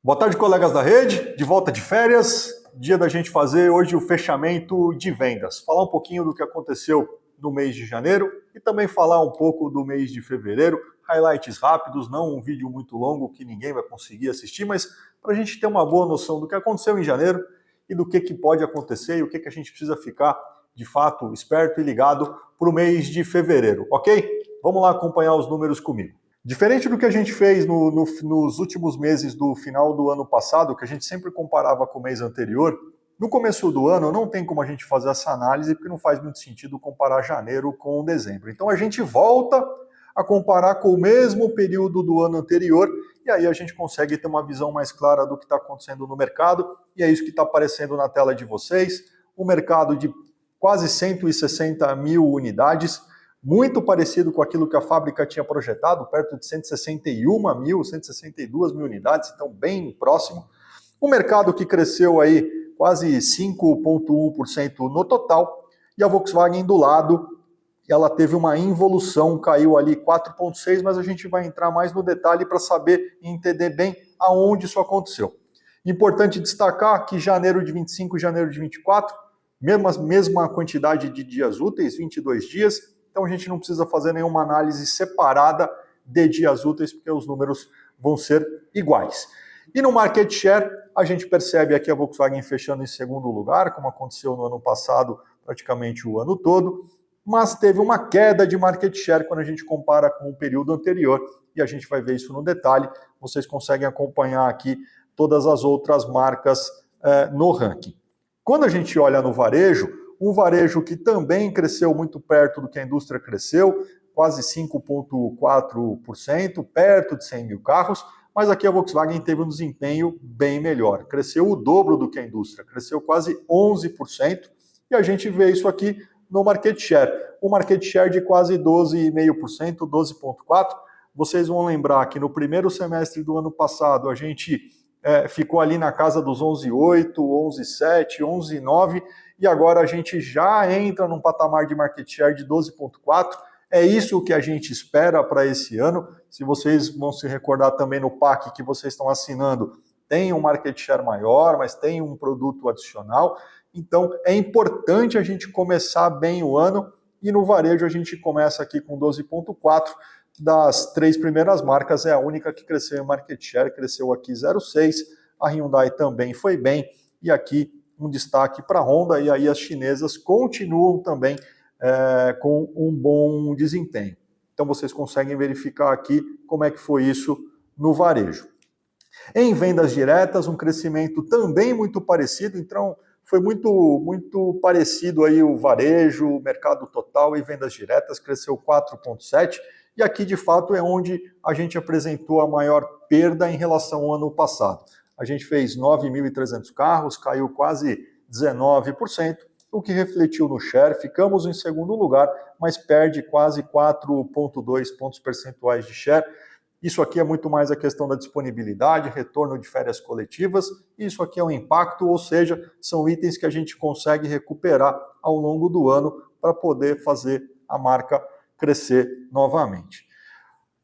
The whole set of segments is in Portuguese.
Boa tarde, colegas da rede, de volta de férias, dia da gente fazer hoje o fechamento de vendas. Falar um pouquinho do que aconteceu no mês de janeiro e também falar um pouco do mês de fevereiro. Highlights rápidos, não um vídeo muito longo que ninguém vai conseguir assistir, mas para a gente ter uma boa noção do que aconteceu em janeiro e do que pode acontecer e o que a gente precisa ficar, de fato, esperto e ligado para o mês de fevereiro, ok? Vamos lá acompanhar os números comigo. Diferente do que a gente fez nos últimos meses do final do ano passado, que a gente sempre comparava com o mês anterior, no começo do ano não tem como a gente fazer essa análise, porque não faz muito sentido comparar janeiro com dezembro. Então a gente volta a comparar com o mesmo período do ano anterior, e aí a gente consegue ter uma visão mais clara do que está acontecendo no mercado, e é isso que está aparecendo na tela de vocês. Um mercado de quase 160 mil unidades, muito parecido com aquilo que a fábrica tinha projetado, perto de 161 mil, 162 mil unidades, então bem próximo. Um mercado que cresceu aí quase 5,1% no total, e a Volkswagen do lado, ela teve uma involução, caiu ali 4,6%, mas a gente vai entrar mais no detalhe para saber e entender bem aonde isso aconteceu. Importante destacar que janeiro de 25 e janeiro de 24, mesma quantidade de dias úteis, 22 dias, então a gente não precisa fazer nenhuma análise separada de dias úteis, porque os números vão ser iguais. E no market share, a gente percebe aqui a Volkswagen fechando em segundo lugar, como aconteceu no ano passado, praticamente o ano todo, mas teve uma queda de market share quando a gente compara com o período anterior, e a gente vai ver isso no detalhe. Vocês conseguem acompanhar aqui todas as outras marcas no ranking. Quando a gente olha no varejo, um varejo que também cresceu muito perto do que a indústria cresceu, quase 5,4%, perto de 100 mil carros, mas aqui a Volkswagen teve um desempenho bem melhor. Cresceu o dobro do que a indústria, cresceu quase 11%, e a gente vê isso aqui no market share. Um market share de quase 12,5%, 12,4%. Vocês vão lembrar que no primeiro semestre do ano passado a gente ficou ali na casa dos 11,8%, 11,7%, 11,9%, e agora a gente já entra num patamar de market share de 12,4%. É isso que a gente espera para esse ano. Se vocês vão se recordar também no PAC que vocês estão assinando, tem um market share maior, mas tem um produto adicional. Então é importante a gente começar bem o ano, e no varejo a gente começa aqui com 12,4%. Das três primeiras marcas é a única que cresceu em market share, cresceu aqui 0,6%. A Hyundai também foi bem, e aqui um destaque para a Honda, e aí as chinesas continuam também com um bom desempenho. Então vocês conseguem verificar aqui como é que foi isso no varejo. Em vendas diretas, um crescimento também muito parecido, então foi muito parecido aí o varejo, o mercado total e vendas diretas, cresceu 4,7%, e aqui de fato é onde a gente apresentou a maior perda em relação ao ano passado. A gente fez 9.300 carros, caiu quase 19%, o que refletiu no share. Ficamos em segundo lugar, mas perde quase 4,2 pontos percentuais de share. Isso aqui é muito mais a questão da disponibilidade, retorno de férias coletivas. Isso aqui é um impacto, ou seja, são itens que a gente consegue recuperar ao longo do ano para poder fazer a marca crescer novamente.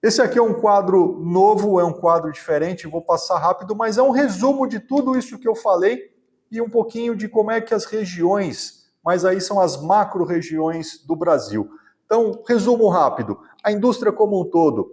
Esse aqui é um quadro novo, é um quadro diferente, vou passar rápido, mas é um resumo de tudo isso que eu falei e um pouquinho de como é que as regiões, mas aí são as macro-regiões do Brasil. Então, resumo rápido. A indústria como um todo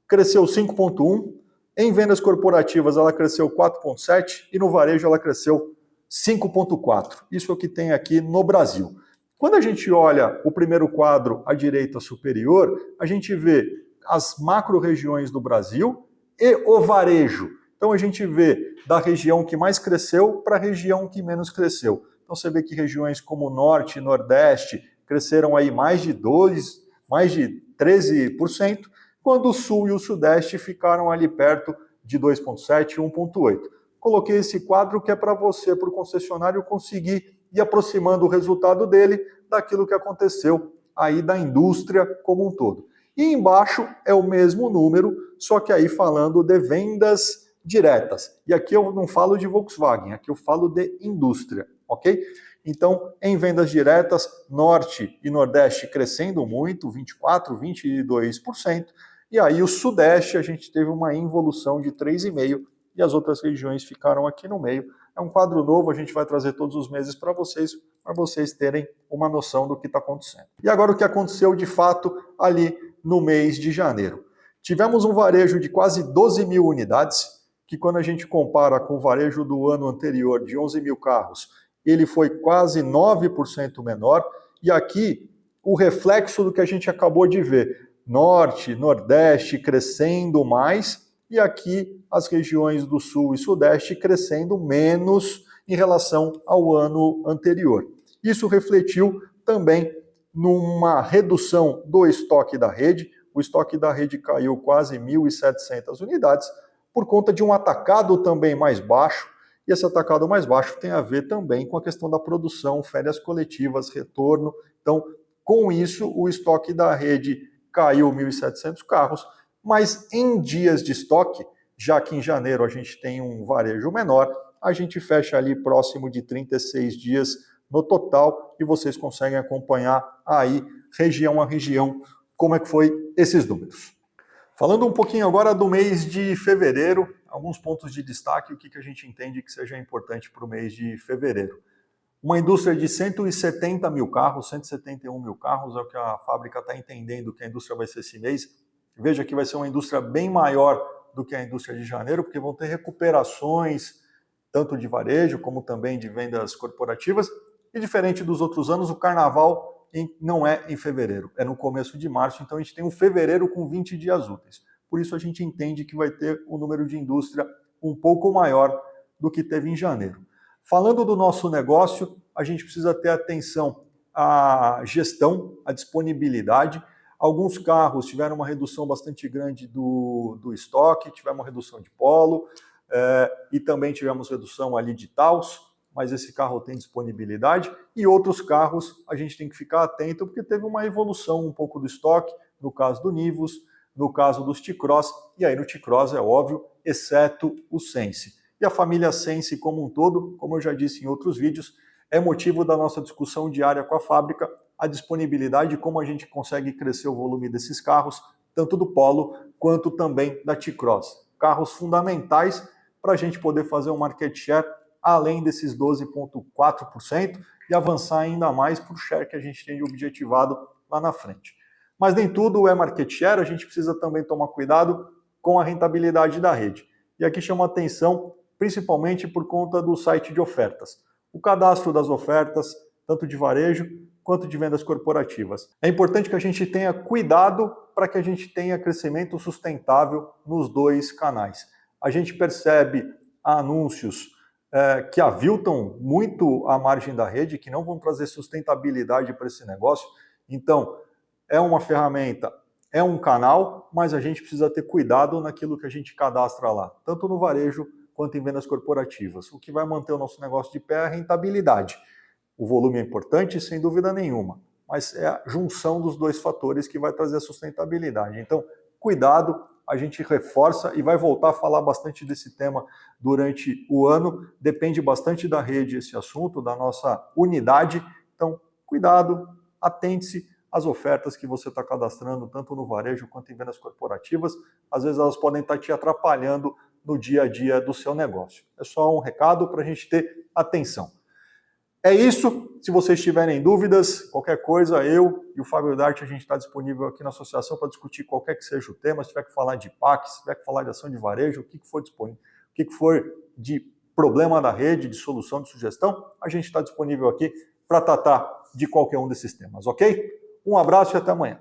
cresceu 5,1%, em vendas corporativas ela cresceu 4,7% e no varejo ela cresceu 5,4%. Isso é o que tem aqui no Brasil. Quando a gente olha o primeiro quadro à direita superior, a gente vê as macro-regiões do Brasil e o varejo. Então a gente vê da região que mais cresceu para a região que menos cresceu. Então você vê que regiões como o Norte e Nordeste cresceram aí mais de 13%, quando o Sul e o Sudeste ficaram ali perto de 2,7% e 1,8%. Coloquei esse quadro que é para você, para o concessionário, conseguir ir aproximando o resultado dele daquilo que aconteceu aí da indústria como um todo. E embaixo é o mesmo número, só que aí falando de vendas diretas. E aqui eu não falo de Volkswagen, aqui eu falo de indústria, ok? Então, em vendas diretas, Norte e Nordeste crescendo muito, 24%, 22%, e aí o Sudeste a gente teve uma involução de 3,5%, e as outras regiões ficaram aqui no meio. É um quadro novo, a gente vai trazer todos os meses para vocês terem uma noção do que está acontecendo. E agora o que aconteceu de fato ali no mês de janeiro. Tivemos um varejo de quase 12 mil unidades, que quando a gente compara com o varejo do ano anterior de 11 mil carros, ele foi quase 9% menor, e aqui o reflexo do que a gente acabou de ver, Norte, Nordeste crescendo mais, e aqui as regiões do Sul e Sudeste crescendo menos em relação ao ano anterior. Isso refletiu também numa redução do estoque da rede. O estoque da rede caiu quase 1.700 unidades por conta de um atacado também mais baixo, e esse atacado mais baixo tem a ver também com a questão da produção, férias coletivas, retorno. Então, com isso, o estoque da rede caiu 1.700 carros, mas em dias de estoque, já que em janeiro a gente tem um varejo menor, a gente fecha ali próximo de 36 dias no total e vocês conseguem acompanhar aí, região a região, como é que foi esses números. Falando um pouquinho agora do mês de fevereiro, alguns pontos de destaque, o que a gente entende que seja importante para o mês de fevereiro. Uma indústria de 170 mil carros, 171 mil carros, é o que a fábrica está entendendo que a indústria vai ser esse mês. Veja que vai ser uma indústria bem maior do que a indústria de janeiro, porque vão ter recuperações, tanto de varejo como também de vendas corporativas. E diferente dos outros anos, o carnaval não é em fevereiro, é no começo de março, então a gente tem um fevereiro com 20 dias úteis. Por isso a gente entende que vai ter um número de indústria um pouco maior do que teve em janeiro. Falando do nosso negócio, a gente precisa ter atenção à gestão, à disponibilidade. Alguns carros tiveram uma redução bastante grande do estoque, tivemos uma redução de polo, e também tivemos redução ali de Taos, mas esse carro tem disponibilidade, e outros carros a gente tem que ficar atento, porque teve uma evolução um pouco do estoque, no caso do Nivus, no caso dos T-Cross, e aí no T-Cross é óbvio, exceto o Sense. E a família Sense como um todo, como eu já disse em outros vídeos, é motivo da nossa discussão diária com a fábrica, a disponibilidade, como a gente consegue crescer o volume desses carros, tanto do Polo quanto também da T-Cross. Carros fundamentais para a gente poder fazer um market share além desses 12,4% e avançar ainda mais para o share que a gente tem objetivado lá na frente. Mas nem tudo é market share, a gente precisa também tomar cuidado com a rentabilidade da rede. E aqui chama atenção principalmente por conta do site de ofertas. O cadastro das ofertas, tanto de varejo quanto de vendas corporativas. É importante que a gente tenha cuidado para que a gente tenha crescimento sustentável nos dois canais. A gente percebe anúncios que aviltam muito a margem da rede, que não vão trazer sustentabilidade para esse negócio. Então, é uma ferramenta, é um canal, mas a gente precisa ter cuidado naquilo que a gente cadastra lá, tanto no varejo quanto em vendas corporativas. O que vai manter o nosso negócio de pé é a rentabilidade. O volume é importante, sem dúvida nenhuma, mas é a junção dos dois fatores que vai trazer a sustentabilidade. Então, cuidado, a gente reforça e vai voltar a falar bastante desse tema durante o ano. Depende bastante da rede esse assunto, da nossa unidade. Então, cuidado, atente-se às ofertas que você está cadastrando, tanto no varejo quanto em vendas corporativas. Às vezes elas podem estar te atrapalhando no dia a dia do seu negócio. É só um recado para a gente ter atenção. É isso. Se vocês tiverem dúvidas, qualquer coisa, eu e o Fábio Dart, a gente está disponível aqui na associação para discutir qualquer que seja o tema. Se tiver que falar de PAC, se tiver que falar de ação de varejo, o que for disponível, o que for de problema da rede, de solução, de sugestão, a gente está disponível aqui para tratar de qualquer um desses temas, ok? Um abraço e até amanhã.